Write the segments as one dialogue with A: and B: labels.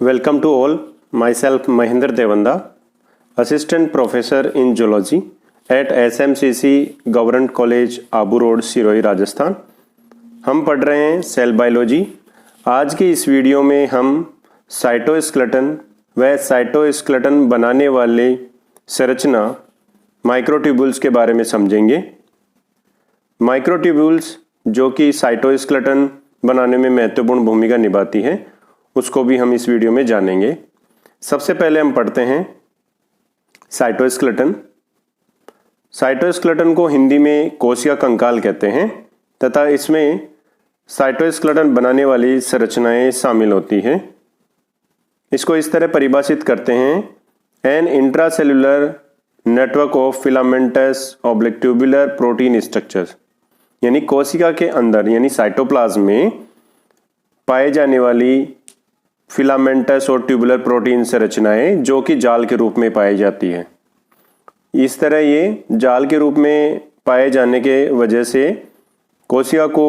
A: Welcome to all. Myself Mahinder Devanda, Assistant Professor in Zoology at SMCC Government College, Abu road, Sirohi, Rajasthan. हम पढ़ रहे हैं cell biology. आज की इस वीडियो में हम साइटोस्केलेटन व साइटोस्केलेटन बनाने वाले संरचना माइक्रोट्यूब्यूल्स के बारे में समझेंगे। माइक्रोट्यूब्यूल्स जो कि साइटोस्केलेटन बनाने में महत्वपूर्ण भूमिका निभाती हैं, उसको भी हम इस वीडियो में जानेंगे। सबसे पहले हम पढ़ते हैं साइटोस्केलेटन। साइटोस्केलेटन को हिंदी में कोशिका कंकाल कहते हैं तथा इसमें साइटोस्केलेटन बनाने वाली संरचनाएं शामिल होती हैं। इसको इस तरह परिभाषित करते हैं, an intracellular network of filamentous oblique tubular protein structures, यानी कोशिका के अंदर यानी साइटोप्लाज्म में पाए जाने वाली फिलामेंटस और ट्यूबुलर प्रोटीन संरचनाएं जो कि जाल के रूप में पाई जाती है। इस तरह ये जाल के रूप में पाए जाने के वजह से कोशिका को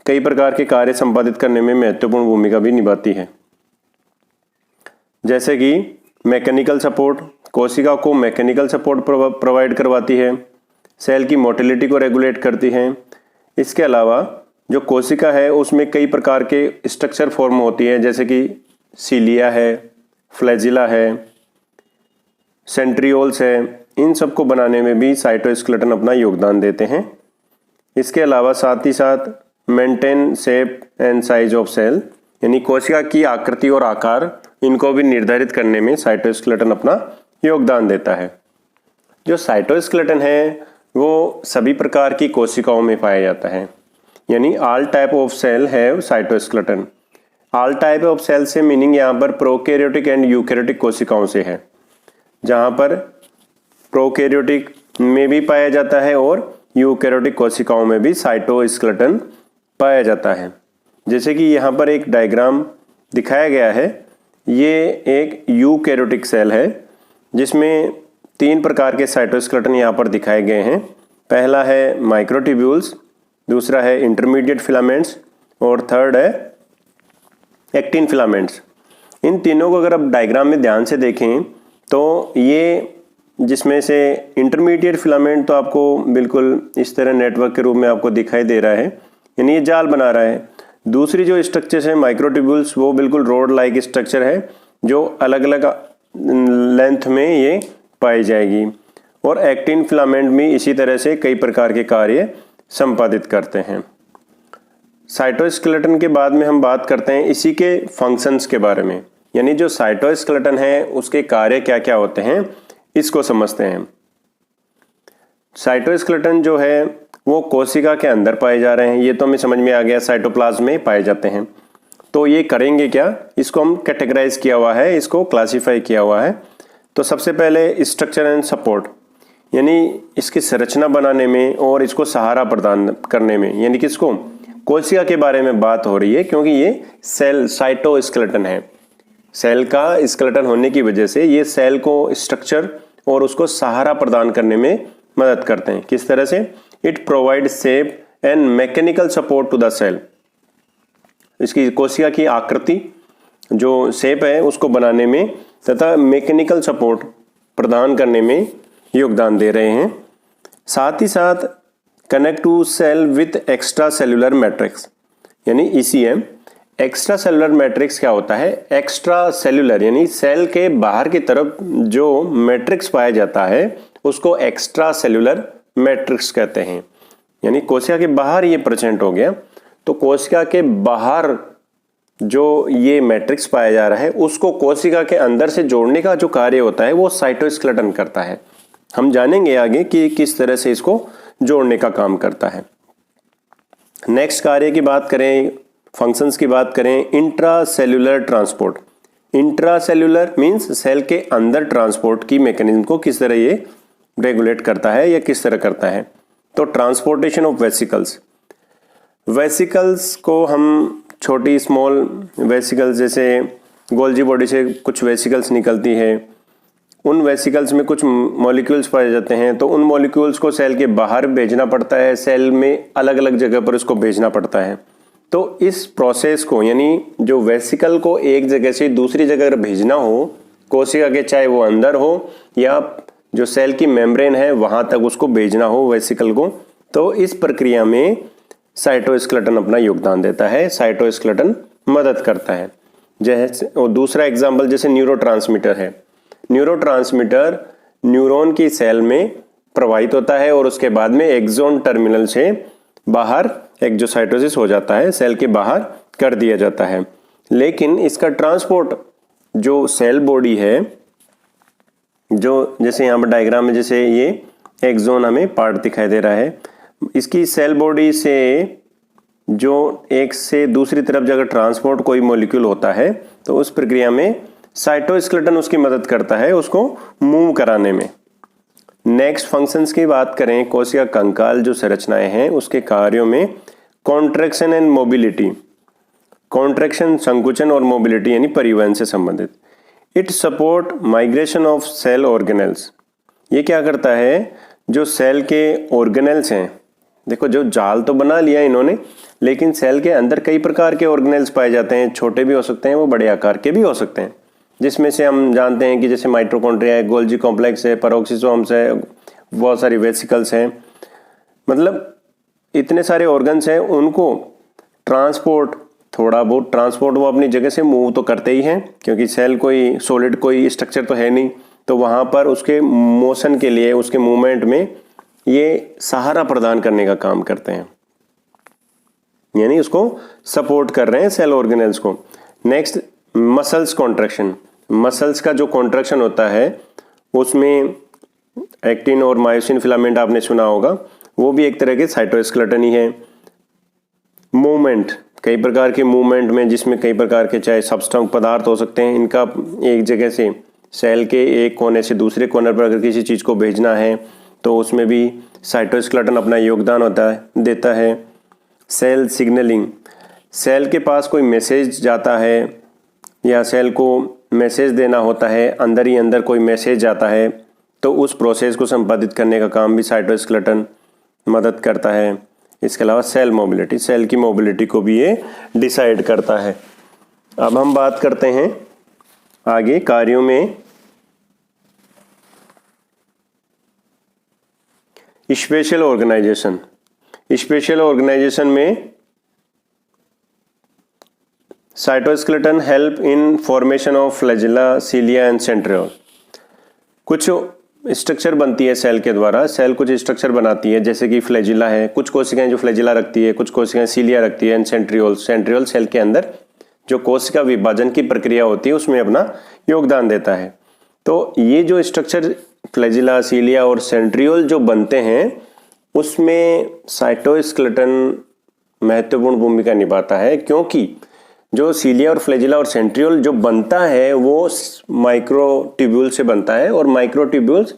A: कई प्रकार के कार्य संपादित करने में महत्वपूर्ण भूमिका भी निभाती है, जैसे कि मैकेनिकल सपोर्ट। कोशिका को मैकेनिकल सपोर्ट प्रोवाइड करवाती है, सेल की मोटिलिटी को रेगुलेट करती है। इसके अलावा जो कोशिका है उसमें कई प्रकार के स्ट्रक्चर फॉर्म होती है, जैसे कि सीलिया है, फ्लैजिला है, सेंट्रियोल्स है। इन सब को बनाने में भी साइटोस्केलेटन अपना योगदान देते हैं। इसके अलावा साथ ही साथ maintain shape and size of cell, यानी कोशिका की आकृति और आकार, इनको भी निर्धारित करने में साइटोस्केलेटन अपना योगदान देता है। जो साइटोस्केलेटन है वो सभी प्रकार की कोशिकाओं में पाया जाता है, यानी ऑल टाइप ऑफ सेल है cytoskeleton. All type of cell से मीनिंग यहाँ पर प्रोकैरियोटिक एंड यूकैरियोटिक कोशिकाओं से है, जहाँ पर प्रोकैरियोटिक में भी पाया जाता है और यूकैरियोटिक कोशिकाओं में भी साइटोस्केलेटन पाया जाता है। जैसे कि यहाँ पर एक डायग्राम दिखाया गया है, ये एक यूकैरियोटिक सेल है जिसमें 3 प्रकार के साइटोस्केलेटन यहाँ पर दिखाए गए हैं। पहला है माइक्रोट्यूब्यूल्स, दूसरा है इंटरमीडिएट फिलामेंट्स और थर्ड है एक्टिन फिलामेंट्स। इन तीनों को अगर आप डायग्राम में ध्यान से देखें तो ये जिसमें से इंटरमीडिएट फिलामेंट तो आपको बिल्कुल इस तरह नेटवर्क के रूप में आपको दिखाई दे रहा है, यानी ये जाल बना रहा है। दूसरी जो स्ट्रक्चर्स है माइक्रोट्यूब्यूल्स, वो बिल्कुल रोड लाइक स्ट्रक्चर है जो अलग अलग लेंथ में ये पाई जाएगी। और एक्टिन फिलामेंट भी इसी तरह से कई प्रकार के कार्य संपादित करते हैं। साइटोस्केलेटन के बाद में हम बात करते हैं इसी के फंक्शंस के बारे में, यानी जो साइटोस्केलेटन है उसके कार्य क्या क्या होते हैं, इसको समझते हैं। साइटोस्केलेटन जो है वो कोशिका के अंदर पाए जा रहे हैं, ये तो हमें समझ में आ गया, साइटोप्लाज्म में पाए जाते हैं। तो ये करेंगे क्या, इसको हम कैटेगराइज किया हुआ है, इसको क्लासीफाई किया हुआ है। तो सबसे पहले स्ट्रक्चर एंड सपोर्ट, यानी इसकी संरचना बनाने में और इसको सहारा प्रदान करने में, यानी कि इसको कोशिका के बारे में बात हो रही है क्योंकि ये सेल साइटोस्केलेटन है। सेल का स्केलेटन होने की वजह से ये सेल को स्ट्रक्चर और उसको सहारा प्रदान करने में मदद करते हैं। किस तरह से? It provide shape and mechanical support to the cell. इसकी कोशिका की आकृति जो शेप है उसको बनाने में तथा मैकेनिकल सपोर्ट प्रदान करने में योगदान दे रहे हैं। साथ ही साथ connect to cell with extracellular matrix, यानी ECM। एक्स्ट्रा सेलुलर मैट्रिक्स क्या होता है? एक्स्ट्रा सेलुलर यानी सेल के बाहर की तरफ जो मैट्रिक्स पाया जाता है उसको एक्स्ट्रा सेलुलर मैट्रिक्स कहते हैं। यानी कोशिका के बाहर ये प्रेजेंट हो गया, तो कोशिका के बाहर जो ये मैट्रिक्स पाया जा रहा है उसको कोशिका के अंदर से जोड़ने का जो कार्य होता है वो साइटोस्केलेटन करता है। हम जानेंगे आगे कि किस तरह से इसको जोड़ने का काम करता है। नेक्स्ट कार्य की बात करें, फंक्शंस की बात करें, intracellular transport. Intracellular means cell के अंदर ट्रांसपोर्ट की मैकेनिज्म को किस तरह ये रेगुलेट करता है या किस तरह करता है। तो ट्रांसपोर्टेशन ऑफ वेसिकल्स, वेसिकल्स को हम छोटी स्मॉल वेसिकल्स, जैसे गोल्जी बॉडी से कुछ वेसिकल्स निकलती है, उन वेसिकल्स में कुछ मॉलिक्यूल्स पाए जाते हैं, तो उन मॉलिक्यूल्स को सेल के बाहर भेजना पड़ता है, सेल में अलग अलग जगह पर उसको भेजना पड़ता है। तो इस प्रोसेस को, यानी जो वेसिकल को एक जगह से दूसरी जगह अगर भेजना हो कोशिका के, चाहे वो अंदर हो या जो सेल की मेम्ब्रेन है वहां तक उसको भेजना हो वेसिकल को, तो इस प्रक्रिया में साइटोस्केलेटन अपना योगदान देता है, साइटोस्केलेटन मदद करता है। जैसे और दूसरा एग्जाम्पल जैसे न्यूरोट्रांसमीटर है। न्यूरोट्रांसमीटर न्यूरॉन की सेल में प्रवाहित होता है और उसके बाद में एक्सोन टर्मिनल से बाहर एक्सोसाइटोसिस हो जाता है, सेल के बाहर कर दिया जाता है। लेकिन इसका ट्रांसपोर्ट जो सेल बॉडी है, जो जैसे यहाँ पर डायग्राम में जैसे ये एक्सोन हमें पार्ट दिखाई दे रहा है, इसकी सेल बॉडी से जो एक से दूसरी तरफ जगह ट्रांसपोर्ट कोई मॉलिक्यूल होता है तो उस प्रक्रिया में साइटोस्केलेटन उसकी मदद करता है उसको मूव कराने में। नेक्स्ट फंक्शंस की बात करें, कोशिका कंकाल जो संरचनाएं हैं उसके कार्यों में कॉन्ट्रैक्शन एंड मोबिलिटी, कॉन्ट्रैक्शन संकुचन और मोबिलिटी यानी परिवहन से संबंधित। It support migration of cell organelles, ये क्या करता है जो सेल के ऑर्गेनेल्स हैं, देखो जो जाल तो बना लिया इन्होंने, लेकिन सेल के अंदर कई प्रकार के ऑर्गेनेल्स पाए जाते हैं, छोटे भी हो सकते हैं वो बड़े आकार के भी हो सकते हैं, जिसमें से हम जानते हैं कि जैसे माइटोकॉन्ड्रिया है, गोल्जी कॉम्प्लेक्स है, पेरोक्सिसोम्स है, बहुत सारी वेसिकल्स हैं, मतलब इतने सारे ऑर्गन्स हैं, उनको ट्रांसपोर्ट, थोड़ा बहुत ट्रांसपोर्ट वो अपनी जगह से मूव तो करते ही हैं क्योंकि सेल कोई सॉलिड कोई स्ट्रक्चर तो है नहीं, तो वहाँ पर उसके मोशन के लिए, उसके मूवमेंट में ये सहारा प्रदान करने का काम करते हैं, यानी उसको सपोर्ट कर रहे हैं सेल ऑर्गेनेल्स को। नेक्स्ट मसल्स कॉन्ट्रैक्शन, मसल्स का जो कॉन्ट्रैक्शन होता है उसमें एक्टिन और मायोसिन फिलामेंट आपने सुना होगा, वो भी एक तरह के साइटोस्केलेटन ही है। मूवमेंट, कई प्रकार के मूवमेंट में जिसमें कई प्रकार के चाहे सब्सटेंस पदार्थ हो सकते हैं, इनका एक जगह से सेल के एक कोने से दूसरे कोने पर अगर किसी चीज़ को भेजना है तो उसमें भी साइटोस्केलेटन अपना योगदान देता है। सेल सिग्नलिंग, सेल के पास कोई मैसेज जाता है या सेल को मैसेज देना होता है, अंदर ही अंदर कोई मैसेज जाता है, तो उस प्रोसेस को संपादित करने का काम भी साइटोस्केलेटन मदद करता है। इसके अलावा सेल मोबिलिटी, सेल की मोबिलिटी को भी ये डिसाइड करता है। अब हम बात करते हैं आगे कार्यों में स्पेशल ऑर्गेनाइजेशन। स्पेशल ऑर्गेनाइजेशन में cytoskeleton help in formation of flagella, cilia and centriole. कुछ स्ट्रक्चर बनती है सेल के द्वारा, सेल कुछ स्ट्रक्चर बनाती है जैसे कि फ्लैजिला है, कुछ कोशिकाएं जो फ्लैजिला रखती है, कुछ कोशिकाएं सीलिया रखती है, एंड सेंट्रियोल, सेंट्रियोल सेल के अंदर जो कोशिका विभाजन की प्रक्रिया होती है उसमें अपना योगदान देता है। तो ये जो स्ट्रक्चर फ्लैजिला, सीलिया और सेंट्रियोल जो बनते हैं उसमें साइटोस्केलेटन महत्वपूर्ण भूमिका निभाता है, क्योंकि जो सीलिया और फ्लैजिला और सेंट्रियोल जो बनता है वो माइक्रोट्यूब्यूल से बनता है और माइक्रोट्यूब्यूल्स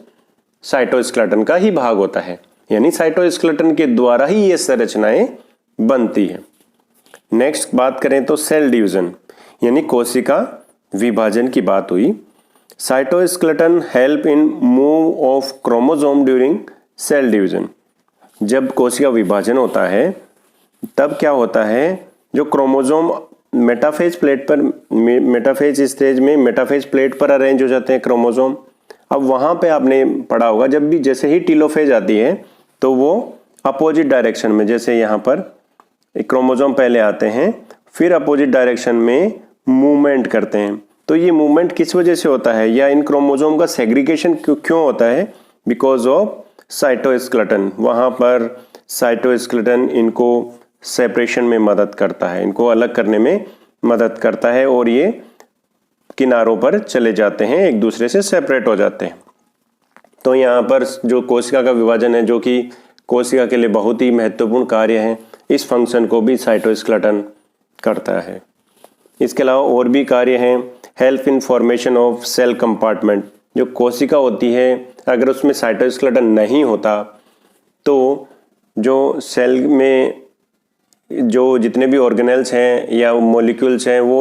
A: साइटोस्केलेटन का ही भाग होता है, यानी साइटोस्केलेटन के द्वारा ही ये संरचनाएं बनती है। नेक्स्ट बात करें तो सेल डिवीजन यानी कोशिका विभाजन की बात हुई। Cytoskeleton help in move of chromosome during cell division. जब कोशिका विभाजन होता है तब क्या होता है, जो क्रोमोसोम मेटाफेज प्लेट पर, मेटाफेज स्टेज में मेटाफेज प्लेट पर अरेंज हो जाते हैं क्रोमोसोम। अब वहां पे आपने पढ़ा होगा जब भी जैसे ही टीलोफेज आती है तो वो अपोजिट डायरेक्शन में, जैसे यहाँ पर क्रोमोसोम पहले आते हैं फिर अपोजिट डायरेक्शन में मूवमेंट करते हैं। तो ये मूवमेंट किस वजह से होता है या इन क्रोमोसोम का सेग्रीगेशन क्यों होता है? Because of cytoskeleton. वहां पर साइटोस्केलेटन इनको सेपरेशन में मदद करता है, इनको अलग करने में मदद करता है और ये किनारों पर चले जाते हैं, एक दूसरे से सेपरेट हो जाते हैं। तो यहाँ पर जो कोशिका का विभाजन है, जो कि कोशिका के लिए बहुत ही महत्वपूर्ण कार्य है, इस फंक्शन को भी साइटोस्केलेटन करता है। इसके अलावा और भी कार्य हैं, help in formation of cell compartment. जो कोशिका होती है अगर उसमें साइटोस्केलेटन नहीं होता तो जो सेल में जो जितने भी ऑर्गेनेल्स हैं या मॉलिक्यूल्स हैं वो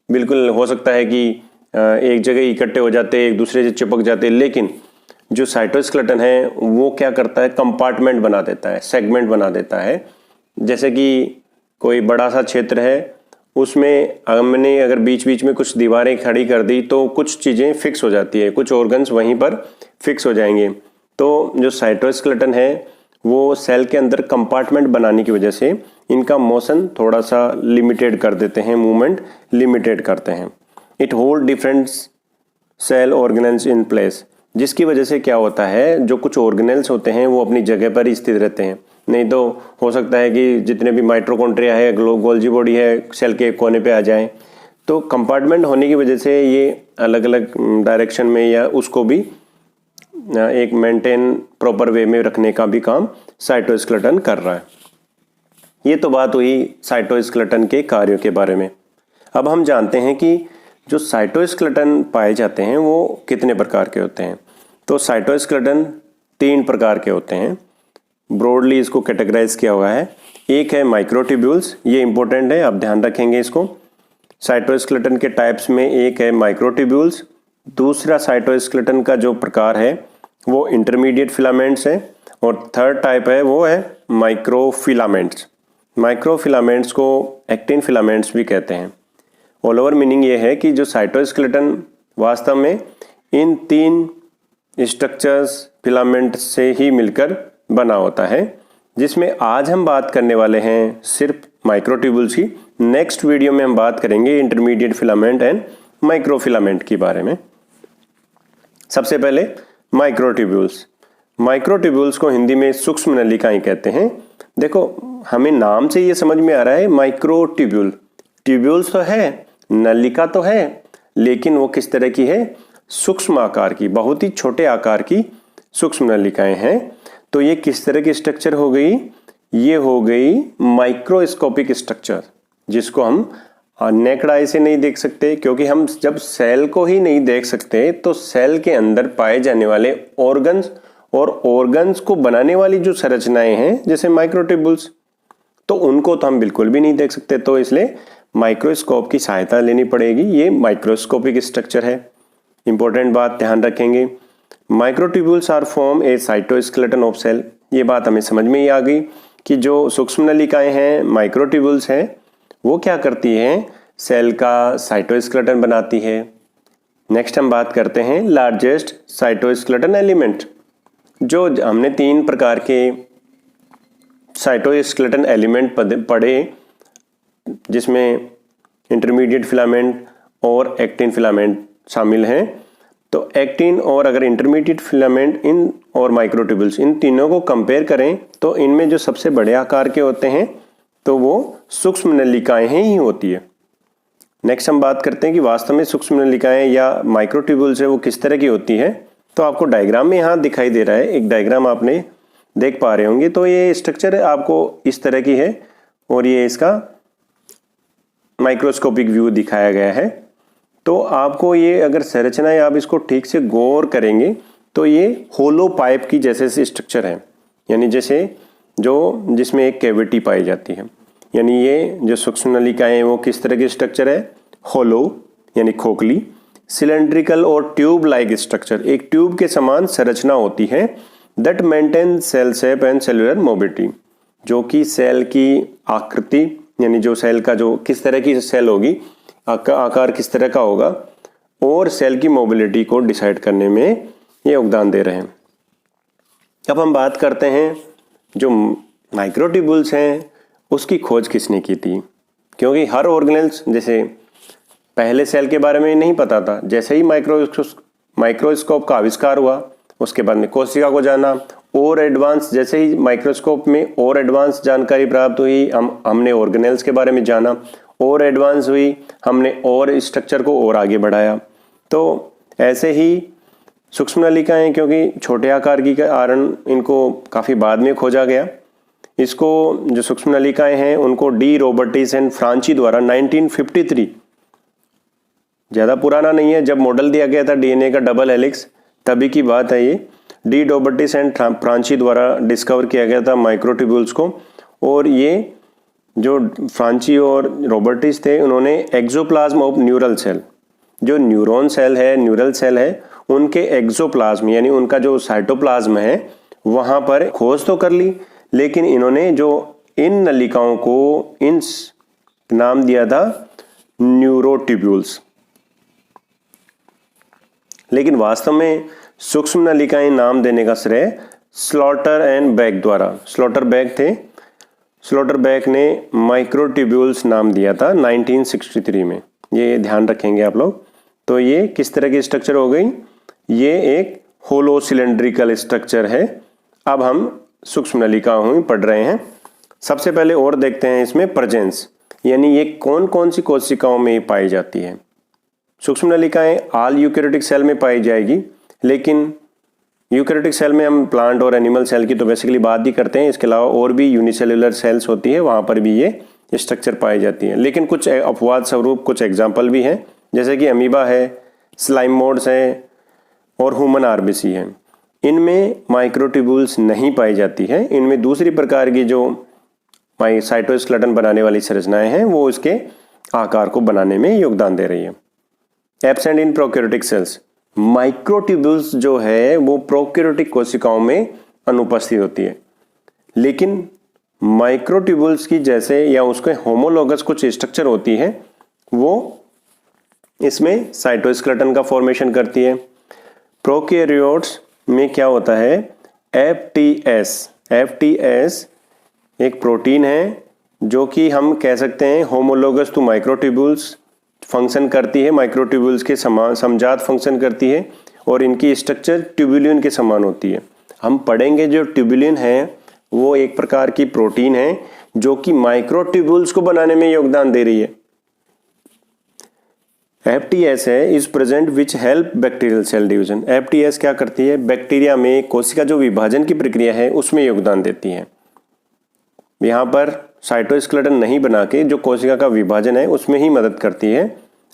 A: बिल्कुल हो सकता है कि एक जगह इकट्ठे हो जाते, एक दूसरे से चिपक जाते, लेकिन जो साइटोस्केलेटन है वो क्या करता है, कंपार्टमेंट बना देता है, सेगमेंट बना देता है। जैसे कि कोई बड़ा सा क्षेत्र है, उसमें हमने अगर बीच बीच में कुछ दीवारें खड़ी कर दी तो कुछ चीज़ें फिक्स हो जाती है, कुछ ऑर्गन्स वहीं पर फिक्स हो जाएंगे। तो जो साइटोस्केलेटन है वो सेल के अंदर कंपार्टमेंट बनाने की वजह से इनका मोशन थोड़ा सा लिमिटेड कर देते हैं, मूवमेंट लिमिटेड करते हैं। It hold different cell organelles in place, जिसकी वजह से क्या होता है, जो कुछ ऑर्गेनेल्स होते हैं वो अपनी जगह पर ही स्थित रहते हैं। नहीं तो हो सकता है कि जितने भी माइटोकॉन्ड्रिया है, गोल्जी बॉडी है, सेल के कोने पे आ जाए। तो कंपार्टमेंट होने की वजह से ये अलग अलग डायरेक्शन में या उसको भी एक मेंटेन प्रॉपर वे में रखने का भी काम साइटोस्केलेटन कर रहा है। ये तो बात हुई साइटोस्केलेटन के कार्यों के बारे में। अब हम जानते हैं कि जो साइटोस्केलेटन पाए जाते हैं वो कितने प्रकार के होते हैं। तो साइटोस्केलेटन 3 प्रकार के होते हैं, ब्रॉडली इसको कैटेगराइज किया हुआ है। एक है माइक्रोट्यूब्यूल्स, ये इंपॉर्टेंट है, आप ध्यान रखेंगे इसको। साइटोस्केलेटन के टाइप्स में एक है माइक्रोट्यूब्यूल्स, दूसरा साइटोस्केलेटन का जो प्रकार है वो इंटरमीडिएट फिलामेंट्स है, और थर्ड टाइप है वो है माइक्रोफिलामेंट्स। माइक्रोफिलामेंट्स को एक्टिन फिलामेंट्स भी कहते हैं। ऑल ओवर मीनिंग ये है कि जो साइटोस्केलेटन वास्तव में इन 3 स्ट्रक्चर्स फिलामेंट से ही मिलकर बना होता है, जिसमें आज हम बात करने वाले हैं सिर्फ माइक्रोट्यूब्यूल्स की। नेक्स्ट वीडियो में हम बात करेंगे इंटरमीडिएट फिलामेंट एंड माइक्रोफिलामेंट के बारे में। सबसे पहले माइक्रोट्यूब्यूल्स। माइक्रोट्यूब्यूल्स को हिंदी में सूक्ष्म नलिकाएं कहते हैं। देखो, हमें नाम से ये समझ में आ रहा है माइक्रोट्यूब्यूल, ट्यूब्यूल्स तो है, नलिका तो है, लेकिन वो किस तरह की है, सूक्ष्म आकार की, बहुत ही छोटे आकार की सूक्ष्म नलिकाएं हैं। तो ये किस तरह की स्ट्रक्चर हो गई, ये हो गई माइक्रोस्कोपिक स्ट्रक्चर, जिसको हम नेक्ड आई से नहीं देख सकते, क्योंकि हम जब सेल को ही नहीं देख सकते तो सेल के अंदर पाए जाने वाले ऑर्गन्स और ऑर्गन्स को बनाने वाली जो संरचनाएं हैं जैसे माइक्रोट्यूब्यूल्स, तो उनको तो हम बिल्कुल भी नहीं देख सकते। तो इसलिए माइक्रोस्कोप की सहायता लेनी पड़ेगी। ये माइक्रोस्कोपिक स्ट्रक्चर है। इंपॉर्टेंट बात ध्यान रखेंगे, microtubules are form a cytoskeleton of cell. ये बात हमें समझ में ही आ गई कि जो सूक्ष्म नलिकाएं हैं, माइक्रोट्यूब्यूल्स हैं, वो क्या करती हैं, सेल का साइटोस्केलेटन बनाती है। नेक्स्ट हम बात करते हैं लार्जेस्ट साइटोस्केलेटन एलिमेंट। जो हमने 3 प्रकार के साइटोस्केलेटन एलिमेंट पढ़े, जिसमें इंटरमीडिएट फिलामेंट और एक्टिन फिलामेंट शामिल हैं। तो एक्टिन और अगर इंटरमीडिएट फिलामेंट इन और माइक्रोट्यूब्यूल्स, इन तीनों को कंपेयर करें तो इनमें जो सबसे बड़े आकार के होते हैं तो वो सूक्ष्म नलिकाएं ही होती है। नेक्स्ट हम बात करते हैं कि वास्तव में सूक्ष्म नलिकाएं या माइक्रोट्यूब्यूल्स है वो किस तरह की होती है। तो आपको डायग्राम में यहाँ दिखाई दे रहा है, एक डायग्राम आपने देख पा रहे होंगे। तो ये स्ट्रक्चर आपको इस तरह की है और ये इसका माइक्रोस्कोपिक व्यू दिखाया गया है। तो आपको ये अगर संरचनाएं आप इसको ठीक से गौर करेंगे तो ये होलो पाइप की जैसे स्ट्रक्चर है, यानी जैसे जो जिसमें एक कैविटी पाई जाती है। यानी ये जो सूक्ष्म नलिकाएं हैं वो किस तरह की स्ट्रक्चर है, होलो यानी खोखली, सिलेंड्रिकल और ट्यूब लाइक स्ट्रक्चर, एक ट्यूब के समान संरचना होती है। That maintain cell shape and cellular mobility, जो कि सेल की आकृति यानी जो सेल का जो किस तरह की सेल होगी, आकार किस तरह का होगा, और सेल की मोबिलिटी को डिसाइड करने में ये योगदान दे रहे हैं। अब हम बात करते हैं जो माइक्रोट्यूब्यूल्स हैं उसकी खोज किसने की थी। क्योंकि हर ऑर्गेनेल्स, जैसे पहले सेल के बारे में नहीं पता था, जैसे ही माइक्रोस्कोप का आविष्कार हुआ उसके बाद में कोशिका को जाना, और एडवांस जैसे ही माइक्रोस्कोप में और एडवांस जानकारी प्राप्त हुई, हमने ऑर्गेनेल्स के बारे में जाना, और एडवांस हुई, हमने और स्ट्रक्चर को और आगे बढ़ाया। तो ऐसे ही सूक्ष्म नलिकाएं, क्योंकि छोटे आकार की कारण इनको काफ़ी बाद में खोजा गया। इसको जो सूक्ष्म नलिकाएं हैं उनको डी रॉबर्टिस एंड फ्रांची द्वारा 1953, ज़्यादा पुराना नहीं है, जब मॉडल दिया गया था डीएनए का डबल हेलिक्स, तभी की बात है ये। डी रॉबर्टिस एंड फ्रांची द्वारा डिस्कवर किया गया था माइक्रोट्यूब्यूल्स को। और ये जो फ्रांची और रॉबर्टिस थे, उन्होंने एक्सोप्लाज्म ऑफ न्यूरल सेल, जो न्यूरॉन सेल है, न्यूरल सेल है, उनके एक्सोप्लाज्म यानी उनका जो साइटोप्लाज्म है वहाँ पर खोज तो कर ली, लेकिन इन्होंने जो इन नलिकाओं को इन नाम दिया था न्यूरोट्यूब्यूल्स। लेकिन वास्तव में सूक्ष्म नलिकाएं नाम देने का श्रेय स्लॉटर एंड बैक द्वारा, स्लॉटर बैक थे, स्लॉटर बैक ने माइक्रोट्यूब्यूल्स नाम दिया था 1963 में। ये ध्यान रखेंगे आप लोग। तो ये किस तरह की स्ट्रक्चर हो गई, ये एक होलो सिलेंड्रिकल स्ट्रक्चर है। अब हम सूक्ष्म नलिकाएं पढ़ रहे हैं। सबसे पहले और देखते हैं इसमें प्रेजेंस, यानी ये कौन कौन सी कोशिकाओं में पाई जाती है। सूक्ष्म नलिकाएं ऑल यूकेरियोटिक सेल में पाई जाएगी, लेकिन यूकेरियोटिक सेल में हम प्लांट और एनिमल सेल की तो बेसिकली बात ही करते हैं। इसके अलावा और भी यूनिसेलुलर सेल्स होती है, वहाँ पर भी ये स्ट्रक्चर पाई जाती है। लेकिन कुछ अपवाद स्वरूप कुछ एग्जाम्पल भी हैं, जैसे कि अमीबा है, स्लाइम मोड्स है और ह्यूमन आरबीसी है। इनमें माइक्रोट्यूब्यूल्स नहीं पाई जाती है। इनमें दूसरी प्रकार की जो साइटोस्केलेटन बनाने वाली संरचनाएं हैं वो इसके आकार को बनाने में योगदान दे रही है। Absent in prokaryotic cells, microtubules जो है वो प्रोकैरियोटिक कोशिकाओं में अनुपस्थित होती है, लेकिन माइक्रोट्यूब्यूल्स की जैसे या उसके होमोलोगस कुछ स्ट्रक्चर होती है वो इसमें साइटोस्केलेटन का फॉर्मेशन करती है। प्रोकैरियोट्स में क्या होता है, एफटीएस एक प्रोटीन है जो कि हम कह सकते हैं होमोलोगस टू माइक्रोट्यूब्यूल्स फंक्शन करती है, माइक्रोट्यूब्यूल्स के समान समजात फंक्शन करती है और इनकी स्ट्रक्चर ट्यूबुलिन के समान होती है। हम पढ़ेंगे जो ट्यूबुलिन है वो एक प्रकार की प्रोटीन है जो कि माइक्रोट्यूब्यूल्स को बनाने में योगदान दे रही है। एफटीएस है is present which help bacterial cell division. FTS क्या करती है, बैक्टीरिया में कोशिका जो विभाजन की प्रक्रिया है उसमें योगदान देती है। यहाँ पर साइटोस्केलेटन नहीं बना के जो कोशिका का विभाजन है उसमें ही मदद करती है।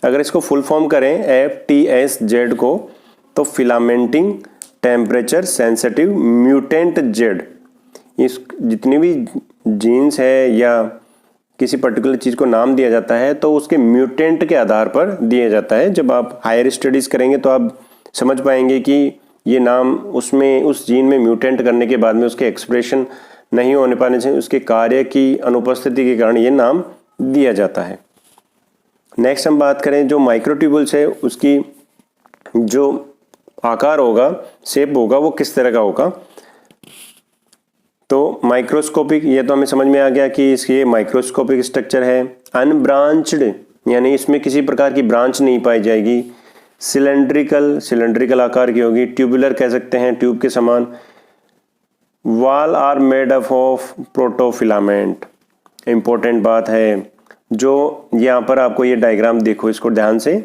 A: अगर इसको फुल फॉर्म करें FTSZ को, तो फिलामेंटिंग टेम्परेचर सेंसिटिव म्यूटेंट जेड। इस जितनी भी जीन्स है या किसी पर्टिकुलर चीज़ को नाम दिया जाता है तो उसके म्यूटेंट के आधार पर दिया जाता है। जब आप हायर स्टडीज़ करेंगे तो आप समझ पाएंगे कि ये नाम उसमें उस जीन में म्यूटेंट करने के बाद में उसके एक्सप्रेशन नहीं होने पाने से उसके कार्य की अनुपस्थिति के कारण ये नाम दिया जाता है। नेक्स्ट हम बात करें जो माइक्रोट्यूब्यूल्स है उसकी जो आकार होगा, शेप होगा, वो किस तरह का होगा। तो माइक्रोस्कोपिक, ये तो हमें समझ में आ गया कि इसकी माइक्रोस्कोपिक स्ट्रक्चर है। अनब्रांच्ड यानी इसमें किसी प्रकार की ब्रांच नहीं पाई जाएगी। सिलेंड्रिकल आकार की होगी। ट्यूबुलर कह सकते हैं, ट्यूब के समान। Wall are made up of protofilament. Important बात है जो यहाँ पर आपको ये डायग्राम देखो इसको ध्यान से,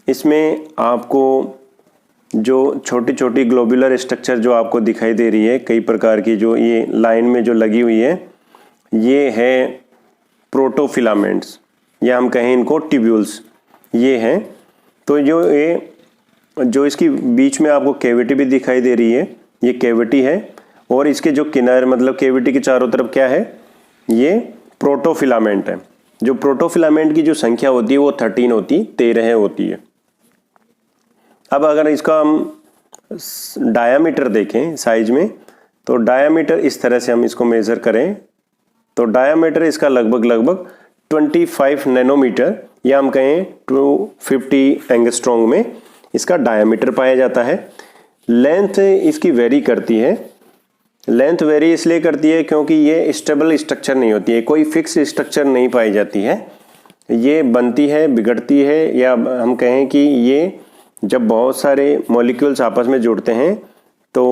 A: इसमें आपको जो छोटी छोटी ग्लोबुलर स्ट्रक्चर जो आपको दिखाई दे रही है कई प्रकार की, जो ये लाइन में जो लगी हुई है, ये है प्रोटोफिलामेंट्स या हम कहें इनको ट्यूब्यूल्स, ये हैं। तो जो इसकी बीच में आपको कैविटी भी दिखाई दे रही है, ये कैविटी है और इसके जो किनारे मतलब कैविटी के चारों तरफ क्या है, ये प्रोटोफिलामेंट है। जो प्रोटोफिलामेंट की जो संख्या होती है वो 13 होती, 13 होती है। अब अगर इसका हम डायामीटर देखें साइज में, तो डायामीटर इस तरह से हम इसको मेज़र करें तो डायामीटर इसका लगभग 25 नैनोमीटर या हम कहें 250 एंगस्ट्रॉन्ग में इसका डायामीटर पाया जाता है। लेंथ इसकी वेरी करती है। लेंथ वेरी इसलिए करती है क्योंकि ये स्टेबल स्ट्रक्चर नहीं होती है, कोई फिक्स स्ट्रक्चर नहीं पाई जाती है। ये बनती है, बिगड़ती है, या हम कहें कि ये जब बहुत सारे मॉलिक्यूल्स आपस में जुड़ते हैं तो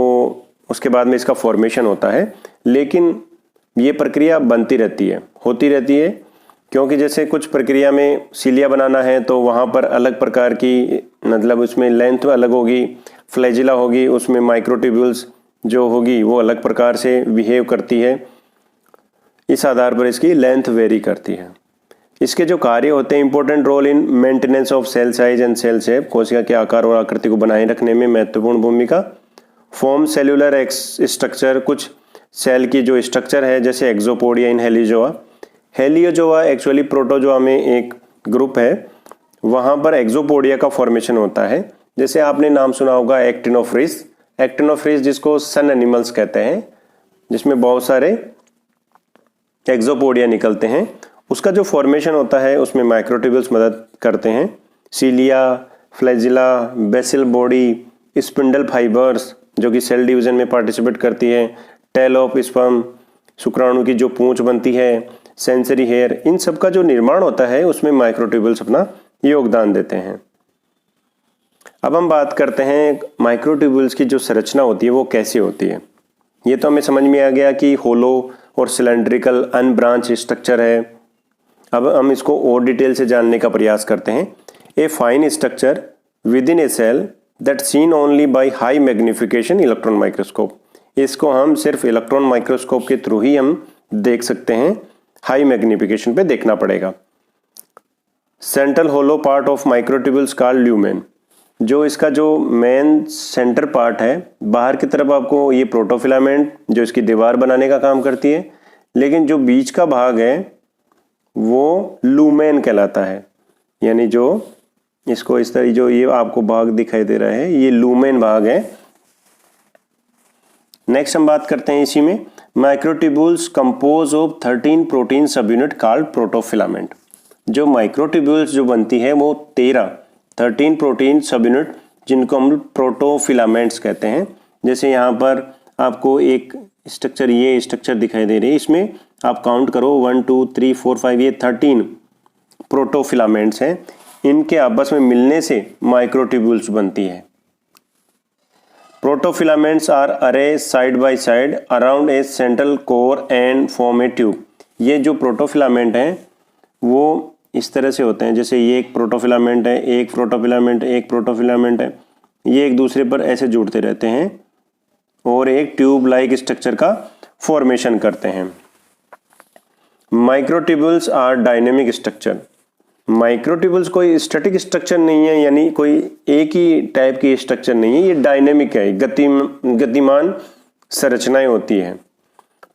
A: उसके बाद में इसका फॉर्मेशन होता है। लेकिन ये प्रक्रिया बनती रहती है, होती रहती है, क्योंकि जैसे कुछ प्रक्रिया में सीलिया बनाना है तो वहाँ पर अलग प्रकार की मतलब उसमें लेंथ अलग होगी, फ्लैजिला होगी, उसमें माइक्रोट्यूब्यूल्स जो होगी वो अलग प्रकार से बिहेव करती है। इस आधार पर इसकी लेंथ वेरी करती है। इसके जो कार्य होते हैं, important role in maintenance of cell size and cell shape, कोशिका के आकार और आकृति को बनाए रखने में महत्वपूर्ण भूमिका। फॉर्म सेल्यूलर स्ट्रक्चर, कुछ सेल की जो स्ट्रक्चर है जैसे एक्सोपोडिया इन हेलियोजोआ। हेलियोजोआ एक्चुअली प्रोटोजोआ में एक ग्रुप है, वहाँ पर एक्सोपोडिया का फॉर्मेशन होता है। जैसे आपने नाम सुना होगा एक्टिनोफ्रिस, एक्टिनोफ्रिस जिसको सन एनिमल्स कहते हैं, जिसमें बहुत सारे एक्सोपोडिया निकलते हैं, उसका जो फॉर्मेशन होता है उसमें माइक्रोट्यूब्यूल्स मदद करते हैं। Cilia, flagella, basal body, spindle fibres जो कि सेल डिवीजन में पार्टिसिपेट करती है, टेल ऑफ स्पर्म, शुक्राणु की जो पूंछ बनती है, सेंसरी हेयर, इन सब का जो निर्माण होता है उसमें माइक्रोट्यूब्यूल्स अपना योगदान देते हैं। अब हम बात करते हैं माइक्रोट्यूब्यूल्स की जो संरचना होती है वो कैसे होती है। ये तो हमें समझ में आ गया कि होलो और सिलेंड्रिकल अनब्रांच स्ट्रक्चर है। अब हम इसको और डिटेल से जानने का प्रयास करते हैं। A fine structure within a cell that seen only by high magnification electron microscope. इसको हम सिर्फ इलेक्ट्रॉन माइक्रोस्कोप के थ्रू ही हम देख सकते हैं, हाई मैग्निफिकेशन पे देखना पड़ेगा। Central hollow part of microtubules called lumen. जो इसका जो मेन सेंटर पार्ट है, बाहर की तरफ आपको ये प्रोटोफिलामेंट जो इसकी दीवार बनाने का काम करती है, लेकिन जो बीच का भाग है वो लूमेन कहलाता है। यानी जो इसको इस तरह जो ये आपको भाग दिखाई दे रहा है ये लूमेन भाग है। नेक्स्ट हम बात करते हैं इसी में, microtubules compose of 13 protein subunit called protofilament. जो माइक्रोट्यूब्यूल्स जो बनती है वो 13 प्रोटीन सब यूनिट जिनको हम प्रोटोफिलामेंट्स कहते हैं। जैसे यहाँ पर आपको एक स्ट्रक्चर, ये स्ट्रक्चर दिखाई दे रही है, इसमें आप काउंट करो 1 2 3 4 5, ये 13 प्रोटोफिलामेंट्स हैं। इनके आपस में मिलने से माइक्रोट्यूब्यूल्स बनती है। प्रोटोफिलामेंट्स आर अरे side by side around a central core and form A tube. ये जो प्रोटोफिलामेंट हैं वो इस तरह से होते हैं, जैसे ये एक प्रोटोफिलामेंट है, एक प्रोटोफिलामेंट, एक प्रोटोफिलामेंट है, ये एक दूसरे पर ऐसे जुड़ते रहते हैं और एक ट्यूब लाइक स्ट्रक्चर का फॉर्मेशन करते हैं। Microtubules are dynamic structure. Microtubules कोई स्टैटिक स्ट्रक्चर नहीं है, यानी कोई एक ही टाइप की स्ट्रक्चर नहीं है, ये डायनेमिक है, गतिमान संरचनाएं होती है।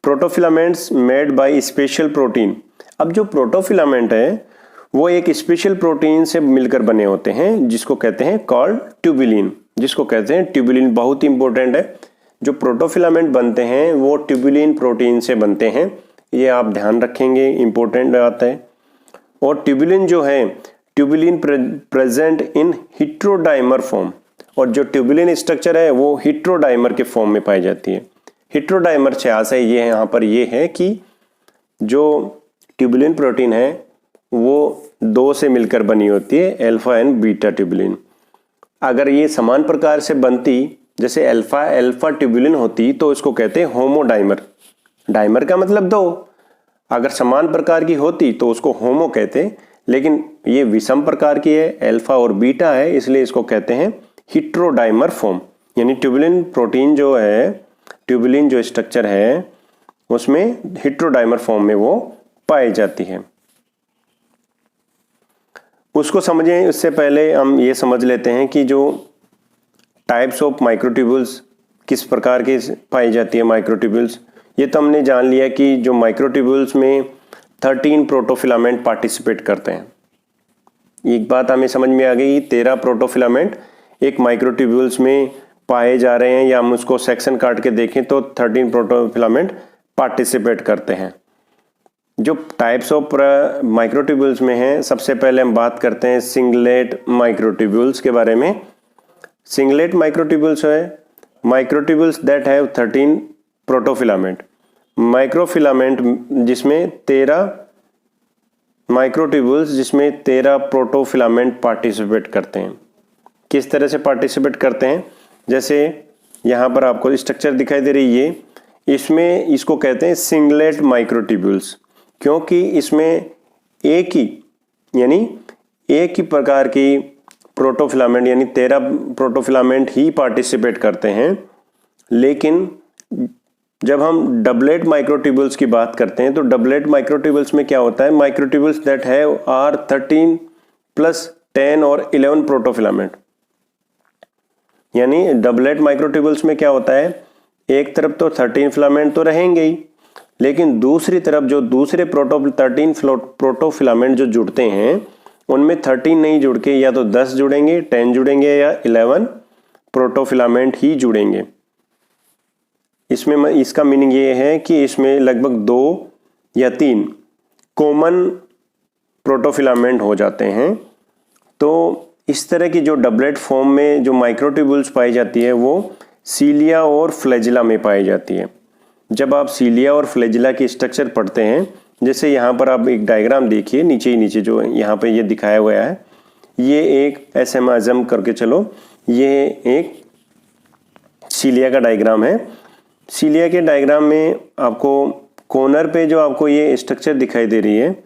A: प्रोटोफिलामेंट्स मेड बाय स्पेशल प्रोटीन। अब जो प्रोटोफिलामेंट है वो एक स्पेशल प्रोटीन से मिलकर बने होते हैं जिसको कहते हैं कॉल्ड ट्यूबुलिन, जिसको कहते हैं ट्यूबुलिन। बहुत इंपॉर्टेंट है, जो प्रोटोफिलामेंट बनते हैं वो ट्यूबुलिन प्रोटीन से बनते हैं, ये आप ध्यान रखेंगे, इंपॉर्टेंट बात है। और ट्यूबुलिन जो है, ट्यूबुलिन प्रेजेंट इन हेटेरोडाइमर फॉर्म, और जो ट्यूबुलिन स्ट्रक्चर है वो हेटेरोडाइमर के फॉर्म में पाई जाती है। हेटेरोडाइमर से आशय ये है यहाँ पर ये है कि जो ट्यूबुलिन प्रोटीन है वो 2 से मिलकर बनी होती है, अल्फा एंड बीटा ट्यूबुलिन। अगर ये समान प्रकार से बनती, जैसे अल्फा ट्यूबुलिन होती, तो इसको कहते हैं होमोडाइमर। डाइमर का मतलब 2, अगर समान प्रकार की होती तो उसको होमो कहते, लेकिन ये विषम प्रकार की है, अल्फा और बीटा है, इसलिए इसको कहते हैं हेटेरोडाइमर फॉर्म। यानी ट्यूबुलिन प्रोटीन जो है, ट्यूबुलिन जो स्ट्रक्चर है उसमें हेटेरोडाइमर फॉर्म में वो पाई जाती है। उसको समझें उससे पहले हम ये समझ लेते हैं कि जो टाइप्स ऑफ माइक्रोट्यूब्यूल्स किस प्रकार की पाई जाती है माइक्रोट्यूब्यूल्स। ये तो हमने जान लिया कि जो माइक्रोट्यूब्यूल्स में 13 प्रोटोफिलामेंट पार्टिसिपेट करते हैं। एक बात हमें समझ में आ गई, 13 प्रोटोफिलामेंट एक माइक्रोट्यूब्यूल्स में पाए जा रहे हैं, या हम उसको सेक्शन काट के देखें तो 13 प्रोटोफिलामेंट पार्टिसिपेट करते हैं। जो टाइप्स ऑफ माइक्रोट्यूब्यूल्स में हैं, सबसे पहले हम बात करते हैं सिंगलेट माइक्रोट्यूब्यूल्स के बारे में। सिंगलेट माइक्रोट्यूब्यूल्स है microtubules that have 13 protofilament. Microfilament जिसमें 13 माइक्रोट्यूब्यूल्स जिसमें 13 प्रोटोफिलामेंट पार्टिसिपेट करते हैं। किस तरह से पार्टिसिपेट करते हैं, जैसे यहाँ पर आपको स्ट्रक्चर दिखाई दे रही है, इसमें इसको कहते हैं सिंगलेट माइक्रोट्यूब्यूल्स, क्योंकि इसमें एक ही प्रकार की प्रोटोफिलामेंट यानी 13 प्रोटोफिलामेंट ही पार्टिसिपेट करते हैं। लेकिन जब हम डबलेट माइक्रोट्यूब्यूल्स की बात करते हैं तो डबलेट माइक्रोट्यूब्यूल्स में क्या होता है, माइक्रोट्यूब्यूल्स दैट हैव आर 13 + 10 और 11 प्रोटोफिलामेंट। यानी डबलेट माइक्रोट्यूब्यूल्स में क्या होता है, एक तरफ तो 13 फिलामेंट तो रहेंगे ही, लेकिन दूसरी तरफ जो दूसरे 13 प्रोटोफिलामेंट जो जुड़ते हैं उनमें 13 नहीं जुड़ के या तो 10 जुड़ेंगे, 10 जुड़ेंगे या 11 प्रोटोफिलामेंट ही जुड़ेंगे। इसमें इसका मीनिंग ये है कि इसमें लगभग 2 या 3 कॉमन प्रोटोफिलामेंट हो जाते हैं। तो इस तरह की जो डबलेट फॉर्म में जो माइक्रोट्यूब्यूल्स पाई जाती है वो सीलिया और फ्लैजिला में पाई जाती है। जब आप सीलिया और फ्लैजिला की स्ट्रक्चर पढ़ते हैं, जैसे यहाँ पर आप एक डायग्राम देखिए, नीचे ही नीचे जो यहाँ पे ये दिखाया हुआ है, ये एक ऐसे माजम करके चलो, ये एक सीलिया का डायग्राम है। सीलिया के डायग्राम में आपको कॉर्नर पे जो आपको ये स्ट्रक्चर दिखाई दे रही है,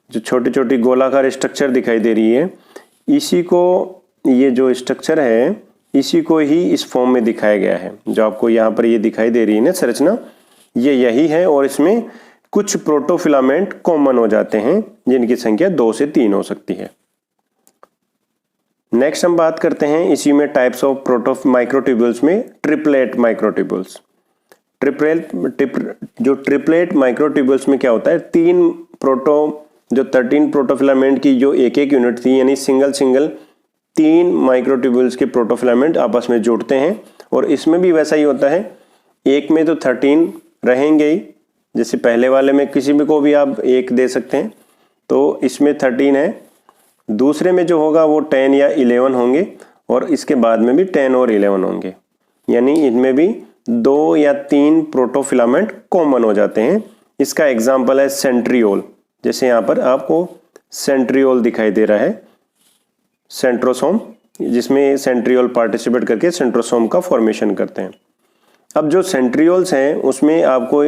A: जो छोटी छोटी गोलाकार स्ट्रक्चर दिखाई दे रही है, इसी को, ये जो स्ट्रक्चर है इसी को ही इस फॉर्म में दिखाया गया है। जो आपको यहाँ पर ये दिखाई दे रही है ना संरचना, ये यही है। और इसमें कुछ प्रोटोफिलामेंट कॉमन हो जाते हैं जिनकी संख्या 2 से 3 हो सकती है। नेक्स्ट हम बात करते हैं इसी में टाइप्स ऑफ माइक्रोट्यूब्यूल्स में ट्रिपलेट माइक्रोट्यूब्यूल्स। जो ट्रिपलेट माइक्रोट्यूब्यूल्स में क्या होता है, 13 प्रोटोफिलामेंट की जो एक एक यूनिट थी, यानी सिंगल 3 माइक्रोट्यूब्यूल्स के प्रोटोफिलामेंट आपस में जुड़ते हैं। और इसमें भी वैसा ही होता है, एक में तो 13 रहेंगे ही, जैसे पहले वाले में किसी भी को भी आप 1 दे सकते हैं, तो इसमें 13 है। दूसरे में जो होगा वो 10 या 11 होंगे, और इसके बाद में भी 10 और 11 होंगे, यानी इनमें भी 2 या 3 प्रोटोफिलामेंट कॉमन हो जाते हैं। इसका एग्जाम्पल है सेंट्रियोल। जैसे यहाँ पर आपको सेंट्रियोल दिखाई दे रहा है, सेंट्रोसोम, जिसमें सेंट्रियोल पार्टिसिपेट करके सेंट्रोसोम का फॉर्मेशन करते हैं। अब जो सेंट्रियोल्स हैं उसमें आपको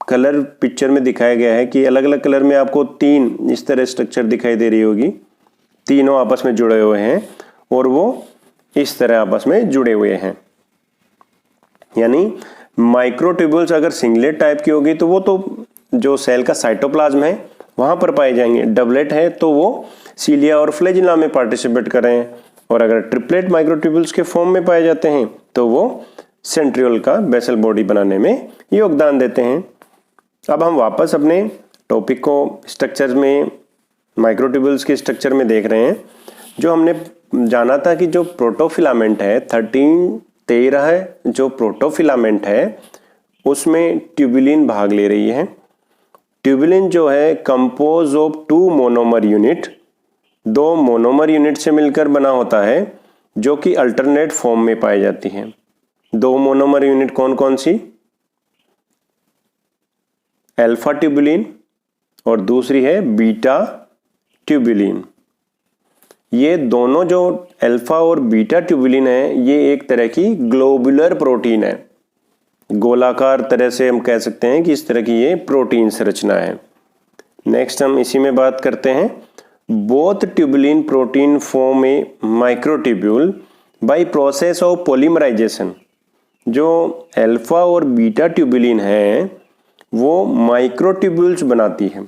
A: कलर पिक्चर में दिखाया गया है कि अलग अलग कलर में आपको 3 इस तरह स्ट्रक्चर दिखाई दे रही होगी, तीनों आपस में जुड़े हुए हैं और वो इस तरह आपस में जुड़े हुए हैं। यानी माइक्रोट्यूब्यूल्स अगर सिंगलेट टाइप की होगी तो वो तो जो सेल का साइटोप्लाज्म है वहां पर पाए जाएंगे। डबलेट है तो वो सीलिया और फ्लैजिला में पार्टिसिपेट कर रहे हैं, और अगर ट्रिपलेट माइक्रोट्यूब्यूल्स के फॉर्म में पाए जाते हैं तो वो सेंट्रियोल का बेसल बॉडी बनाने में योगदान देते हैं। अब हम वापस अपने टॉपिक को स्ट्रक्चर में, माइक्रोट्यूब्यूल्स के स्ट्रक्चर में देख रहे हैं। जो हमने जाना था कि जो प्रोटोफिलामेंट है 13 है, जो प्रोटोफिलामेंट है उसमें ट्यूबुलिन भाग ले रही है। ट्यूबुलिन जो है compose of 2 monomer unit, 2 monomer unit से मिलकर बना होता है, जो कि अल्टरनेट फॉर्म में पाई जाती है। 2 मोनोमर यूनिट कौन कौन सी, अल्फा ट्यूबुलिन और दूसरी है बीटा ट्यूबुलिन। ये दोनों जो अल्फा और बीटा ट्यूबुलिन है, ये एक तरह की ग्लोबुलर प्रोटीन है। गोलाकार तरह से हम कह सकते हैं कि इस तरह की ये प्रोटीन संरचना है। नेक्स्ट हम इसी में बात करते हैं, both tubulin protein form a microtubule by process of polymerization. जो अल्फा और बीटा ट्यूबुलिन है वो माइक्रोट्यूब्यूल्स बनाती है।